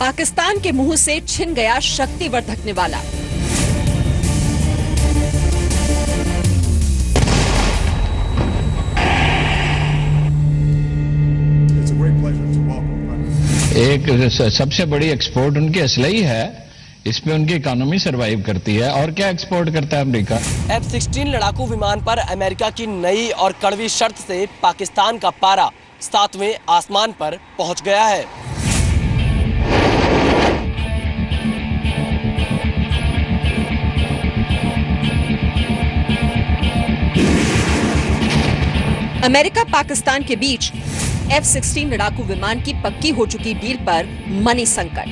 पाकिस्तान के मुंह से छिन गया शक्तिवर्धक निवाला। एक सबसे बड़ी एक्सपोर्ट उनकी असलही है, इसमें उनकी इकोनॉमी सरवाइव करती है। और क्या एक्सपोर्ट करता है अमेरिका? F-16 लड़ाकू विमान पर अमेरिका की नई और कड़वी शर्त से पाकिस्तान का पारा 7वें आसमान पर पहुंच गया है। अमेरिका पाकिस्तान के बीच F-16 लड़ाकू विमान की पक्की हो चुकी डील पर मनी संकट।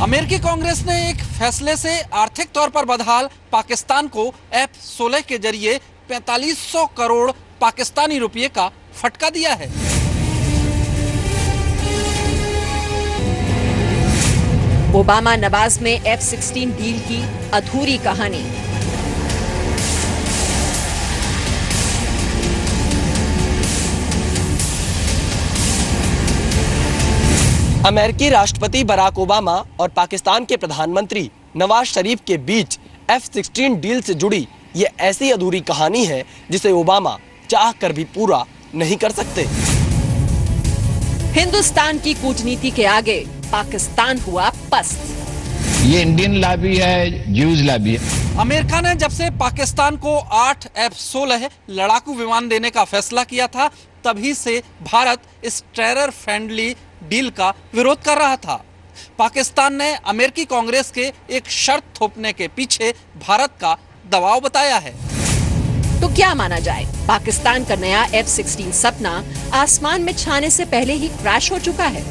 अमेरिकी कांग्रेस ने एक फैसले से आर्थिक तौर पर बदहाल पाकिस्तान को F-16 के जरिए 4500 करोड़ पाकिस्तानी रुपये का फटका दिया है। ओबामा नवाज में F-16 डील की अधूरी कहानी। अमेरिकी राष्ट्रपति बराक ओबामा और पाकिस्तान के प्रधानमंत्री नवाज शरीफ के बीच F-16 डील से जुड़ी ये ऐसी अधूरी कहानी है जिसे ओबामा चाह कर भी पूरा नहीं कर सकते। हिंदुस्तान की कूटनीति के आगे पाकिस्तान हुआ पस्त। ये इंडियन लॉबी है, ज्यूज लॉबी है। अमेरिका ने जब से पाकिस्तान को 8 F-16 लड़ाकू विमान देने का फैसला किया था, तभी से भारत इस टेरर फ्रेंडली डील का विरोध कर रहा था। पाकिस्तान ने अमेरिकी कांग्रेस के एक शर्त थोपने के पीछे भारत का दबाव बताया है। तो क्या माना जाए, पाकिस्तान का नया F-16 सपना आसमान में छाने से पहले ही क्रैश हो चुका है।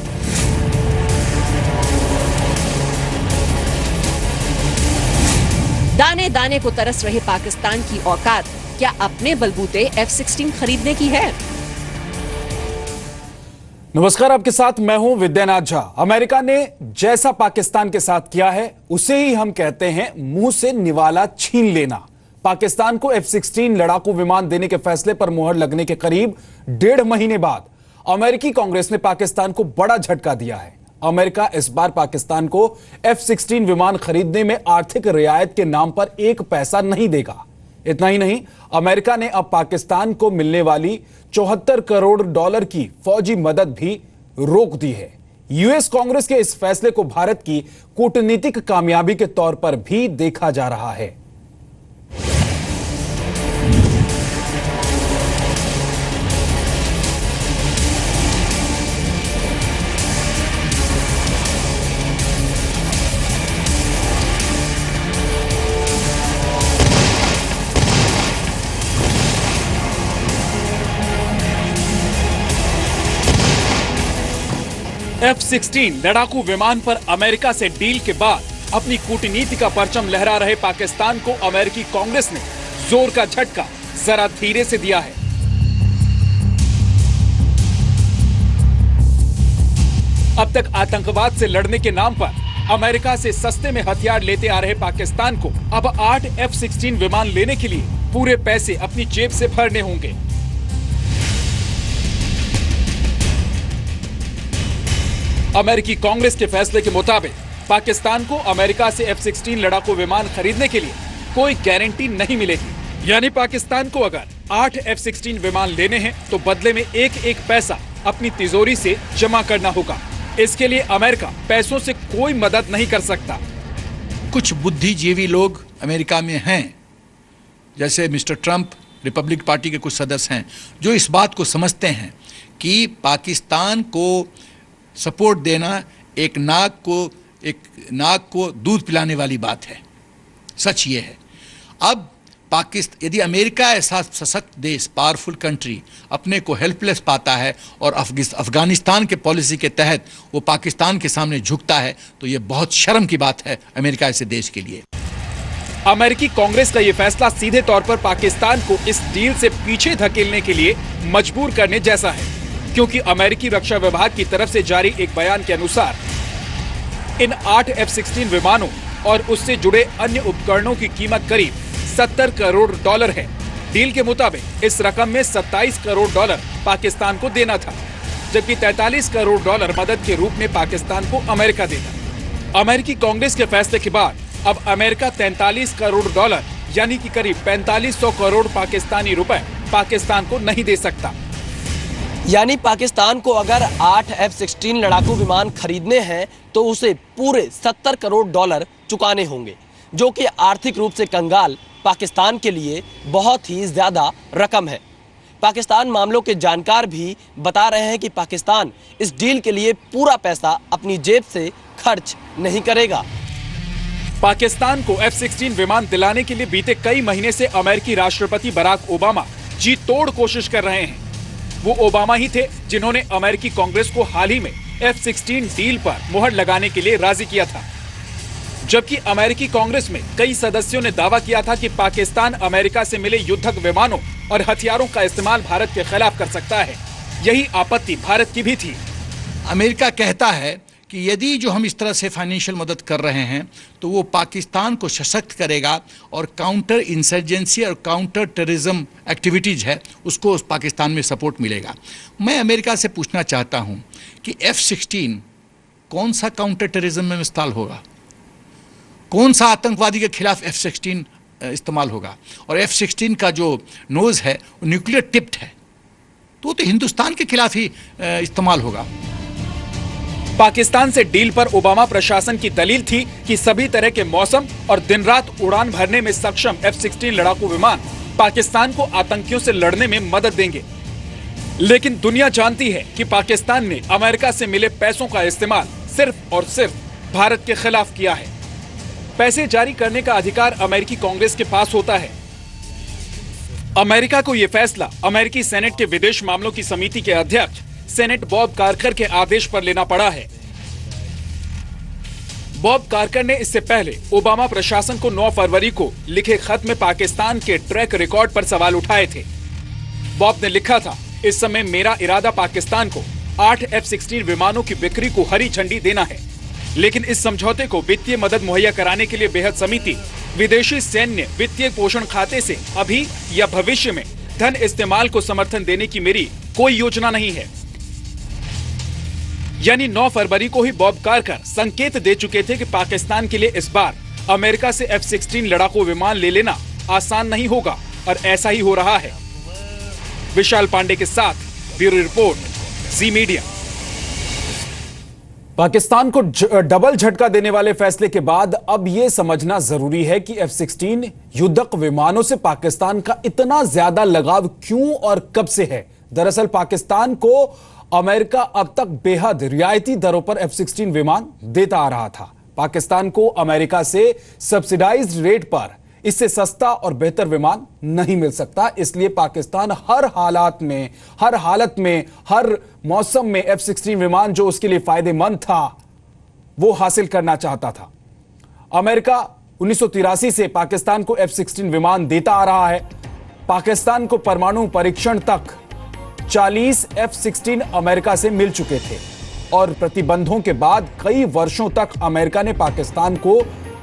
दाने दाने को तरस रहे पाकिस्तान की औकात क्या अपने बलबूते F-16 खरीदने की है? नमस्कार, आपके साथ मैं हूं विद्यानाथ झा। अमेरिका ने जैसा पाकिस्तान के साथ किया है उसे ही हम कहते हैं मुंह से निवाला छीन लेना। पाकिस्तान को F-16 लड़ाकू विमान देने के फैसले पर मुहर लगने के करीब 1.5 महीने बाद अमेरिकी कांग्रेस ने पाकिस्तान को बड़ा झटका दिया है। अमेरिका इस बार पाकिस्तान को F-16 विमान खरीदने में आर्थिक रियायत के नाम पर 1 पैसा नहीं देगा। इतना ही नहीं, अमेरिका ने अब पाकिस्तान को मिलने वाली 74 करोड़ डॉलर की फौजी मदद भी रोक दी है। यूएस कांग्रेस के इस फैसले को भारत की कूटनीतिक कामयाबी के तौर पर भी देखा जा रहा है। F-16 लड़ाकू विमान पर अमेरिका से डील के बाद अपनी कूटनीति का परचम लहरा रहे पाकिस्तान को अमेरिकी कांग्रेस ने जोर का झटका जरा धीरे से दिया है। अब तक आतंकवाद से लड़ने के नाम पर अमेरिका से सस्ते में हथियार लेते आ रहे पाकिस्तान को अब 8 F-16 विमान लेने के लिए पूरे पैसे अपनी जेब से भरने होंगे। अमेरिकी कांग्रेस के फैसले के मुताबिक पाकिस्तान को अमेरिका से F-16 लड़ाकू विमान खरीदने के लिए कोई गारंटी नहीं मिलेगी। यानी पाकिस्तान को अगर 8 F-16 विमान लेने हैं तो बदले में एक पैसा अपनी तिजोरी से जमा करना होगा। इसके लिए अमेरिका पैसों से कोई मदद नहीं कर सकता। कुछ बुद्धिजीवी लोग अमेरिका में हैं, जैसे मिस्टर ट्रंप, रिपब्लिक पार्टी के कुछ सदस्य हैं, जो इस बात को समझते हैं कि पाकिस्तान को सपोर्ट देना एक नाक को दूध पिलाने वाली बात है। सच ये है, अब यदि अमेरिका ऐसा सशक्त देश, पावरफुल कंट्री अपने को हेल्पलेस पाता है और अफगानिस्तान के पॉलिसी के तहत वो पाकिस्तान के सामने झुकता है, तो ये बहुत शर्म की बात है अमेरिका ऐसे देश के लिए। अमेरिकी कांग्रेस का ये फैसला सीधे तौर पर पाकिस्तान को इस डील से पीछे धकेलने के लिए मजबूर करने जैसा है, क्योंकि अमेरिकी रक्षा विभाग की तरफ से जारी एक बयान के अनुसार इन 8 F-16 विमानों और उससे जुड़े अन्य उपकरणों की कीमत करीब 70 करोड़ डॉलर है। डील के मुताबिक इस रकम में 27 करोड़ डॉलर पाकिस्तान को देना था, जबकि 43 करोड़ डॉलर मदद के रूप में पाकिस्तान को अमेरिका देगा। अमेरिकी कांग्रेस के फैसले के बाद अब अमेरिका 43 करोड़ डॉलर यानी कि करीब 4500 करोड़ पाकिस्तानी रुपए पाकिस्तान को नहीं दे सकता। यानी पाकिस्तान को अगर 8 F-16 लड़ाकू विमान खरीदने हैं तो उसे पूरे 70 करोड़ डॉलर चुकाने होंगे, जो कि आर्थिक रूप से कंगाल पाकिस्तान के लिए बहुत ही ज्यादा रकम है। पाकिस्तान मामलों के जानकार भी बता रहे हैं कि पाकिस्तान इस डील के लिए पूरा पैसा अपनी जेब से खर्च नहीं करेगा। पाकिस्तान को F-16 विमान दिलाने के लिए बीते कई महीने से अमेरिकी राष्ट्रपति बराक ओबामा जी तोड़ कोशिश कर रहे हैं। वो ओबामा ही थे जिन्होंने अमेरिकी कांग्रेस को हाल ही में F-16 डील पर मुहर लगाने के लिए राजी किया था, जबकि अमेरिकी कांग्रेस में कई सदस्यों ने दावा किया था कि पाकिस्तान अमेरिका से मिले युद्धक विमानों और हथियारों का इस्तेमाल भारत के खिलाफ कर सकता है। यही आपत्ति भारत की भी थी। अमेरिका कहता है कि यदि जो हम इस तरह से फाइनेंशियल मदद कर रहे हैं तो वो पाकिस्तान को सशक्त करेगा और काउंटर इंसर्जेंसी और काउंटर टेररिज्म एक्टिविटीज है उसको पाकिस्तान में सपोर्ट मिलेगा। मैं अमेरिका से पूछना चाहता हूं कि F-16 कौन सा काउंटर टेररिज्म में इस्तेमाल होगा, कौन सा आतंकवादी के खिलाफ F-16 इस्तेमाल होगा, और F-16 का जो नोज है वो न्यूक्लियर टिप्ड है, तो हिंदुस्तान के खिलाफ ही इस्तेमाल होगा। पाकिस्तान से डील पर ओबामा प्रशासन की दलील थी कि सभी तरह के मौसम और दिन रात उड़ान भरने में सक्षम F-16 लड़ाकू विमान पाकिस्तान को आतंकियों से लड़ने में मदद देंगे। लेकिन दुनिया जानती है कि पाकिस्तान ने अमेरिका से मिले पैसों का इस्तेमाल सिर्फ और सिर्फ भारत के खिलाफ किया है। पैसे जारी करने का अधिकार अमेरिकी कांग्रेस के पास होता है। अमेरिका को यह फैसला अमेरिकी सेनेट के विदेश मामलों की समिति के अध्यक्ष सेनेट बॉब कार्कर के आदेश पर लेना पड़ा है। बॉब कार्कर ने इससे पहले ओबामा प्रशासन को 9 फरवरी को लिखे खत में पाकिस्तान के ट्रैक रिकॉर्ड पर सवाल उठाए थे। बॉब ने लिखा था, इस समय मेरा इरादा पाकिस्तान को 8 F-16 विमानों की बिक्री को हरी झंडी देना है, लेकिन इस समझौते को वित्तीय मदद मुहैया कराने के लिए बेहद समिति विदेशी सैन्य वित्तीय पोषण खाते से अभी या भविष्य में धन इस्तेमाल को समर्थन देने की मेरी कोई योजना नहीं है। यानी 9 फरवरी को ही बॉब कार्कर संकेत दे चुके थे कि पाकिस्तान के लिए इस बार अमेरिका से F-16 लड़ाकू विमान ले लेना आसान नहीं होगा, और ऐसा ही हो रहा है। विशाल पांडे के साथ ब्यूरो रिपोर्ट, जी मीडिया। पाकिस्तान को डबल झटका देने वाले फैसले के बाद अब यह समझना जरूरी है कि F-16 युद्धक विमानों से पाकिस्तान का इतना ज्यादा लगाव क्यों और कब से है। दरअसल पाकिस्तान को अमेरिका अब तक बेहद रियायती दरों पर F-16 विमान देता आ रहा था। पाकिस्तान को अमेरिका से सब्सिडाइज्ड रेट पर इससे सस्ता और बेहतर विमान नहीं मिल सकता, इसलिए पाकिस्तान हर हालत में हर मौसम में F-16 विमान जो उसके लिए फायदेमंद था वो हासिल करना चाहता था। अमेरिका 1983 से पाकिस्तान को F-16 विमान देता आ रहा है। पाकिस्तान को परमाणु परीक्षण तक 40 F-16 अमेरिका से मिल चुके थे, और प्रतिबंधों के बाद कई वर्षों तक अमेरिका ने पाकिस्तान को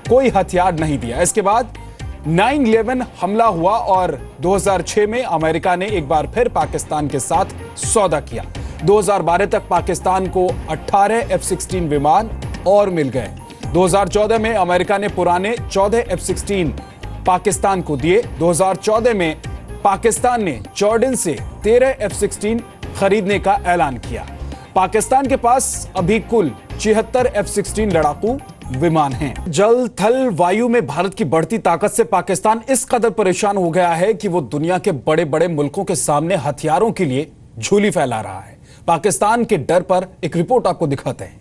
कोई हथियार नहीं दिया। इसके बाद 9/11 हमला हुआ और 2006 में अमेरिका ने एक बार फिर पाकिस्तान के साथ सौदा किया। 2012 तक पाकिस्तान को 18 F-16 विमान और मिल गए। 2014 में अमेरिका ने पुराने 14 F-16 पाकिस्तान को दिए। 2014 में पाकिस्तान ने जॉर्डन से 13 F-16 खरीदने का ऐलान किया। पाकिस्तान के पास अभी कुल 76 F-16 लड़ाकू विमान हैं। जल, थल, वायु में भारत की बढ़ती ताकत से पाकिस्तान इस कदर परेशान हो गया है कि वो दुनिया के बड़े बड़े मुल्कों के सामने हथियारों के लिए झोली फैला रहा है। पाकिस्तान के डर पर एक रिपोर्ट आपको दिखाते हैं।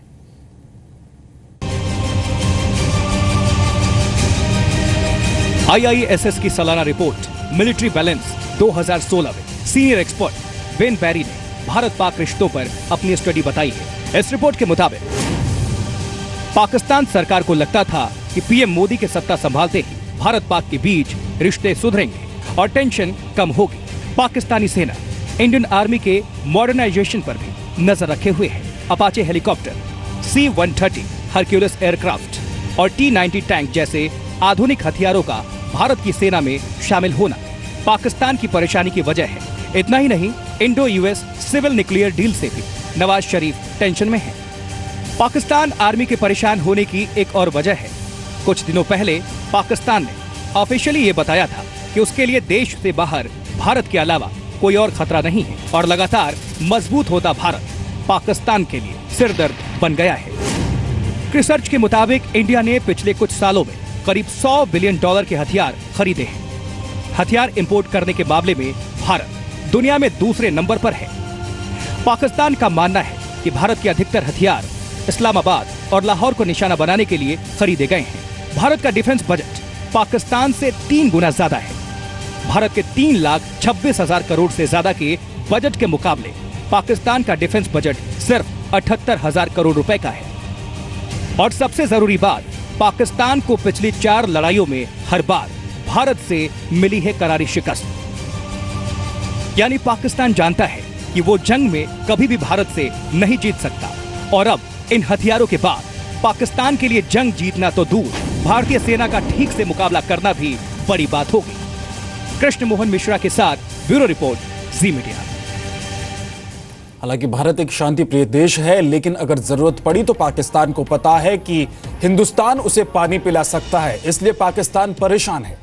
IISS की सालाना रिपोर्ट मिलिट्री बैलेंस 2016 में सीनियर एक्सपर्ट बेन पेरी ने भारत पाक रिश्तों पर अपनी स्टडी बताई है। इस रिपोर्ट के मुताबिक पाकिस्तान सरकार को लगता था कि पीएम मोदी के सत्ता संभालते ही भारत पाक के बीच रिश्ते सुधरेंगे और टेंशन कम होगी। पाकिस्तानी सेना इंडियन आर्मी के मॉडर्नाइजेशन पर भी नजर रखे हुए है। Apache helicopter, C-130 Hercules aircraft और T-90 टैंक जैसे आधुनिक हथियारों का भारत की सेना में शामिल होना पाकिस्तान की परेशानी की वजह है। इतना ही नहीं, Indo US civil nuclear deal से भी नवाज शरीफ टेंशन में है। पाकिस्तान आर्मी के परेशान होने की एक और वजह है। कुछ दिनों पहले पाकिस्तान ने ऑफिशियली ये बताया था कि उसके लिए देश से बाहर भारत के अलावा कोई और खतरा नहीं है और लगातार मजबूत होता भारत पाकिस्तान के लिए सिरदर्द बन गया है। रिसर्च के मुताबिक इंडिया ने पिछले कुछ सालों में करीब $100 बिलियन के हथियार खरीदे हैं। हथियार इंपोर्ट करने के मामले में भारत दुनिया में दूसरे नंबर पर है। पाकिस्तान का मानना है कि भारत के अधिकतर हथियार इस्लामाबाद और लाहौर को निशाना बनाने के लिए खरीदे गए हैं। भारत का डिफेंस बजट पाकिस्तान से 3 गुना ज्यादा है। भारत के 3,26,000 करोड़ से ज्यादा के बजट के मुकाबले पाकिस्तान का डिफेंस बजट सिर्फ 78,000 करोड़ रुपए का है। और सबसे जरूरी बात, पाकिस्तान को पिछली 4 लड़ाइयों में हर बार भारत से मिली है करारी शिकस्त। यानी पाकिस्तान जानता है कि वो जंग में कभी भी भारत से नहीं जीत सकता और अब इन हथियारों के बाद पाकिस्तान के लिए जंग जीतना तो दूर, भारतीय सेना का ठीक से मुकाबला करना भी बड़ी बात होगी। कृष्ण मोहन मिश्रा के साथ ब्यूरो रिपोर्ट, जी मीडिया। हालांकि भारत एक शांति प्रिय देश है, लेकिन अगर जरूरत पड़ी तो पाकिस्तान को पता है कि हिंदुस्तान उसे पानी पिला सकता है, इसलिए पाकिस्तान परेशान है।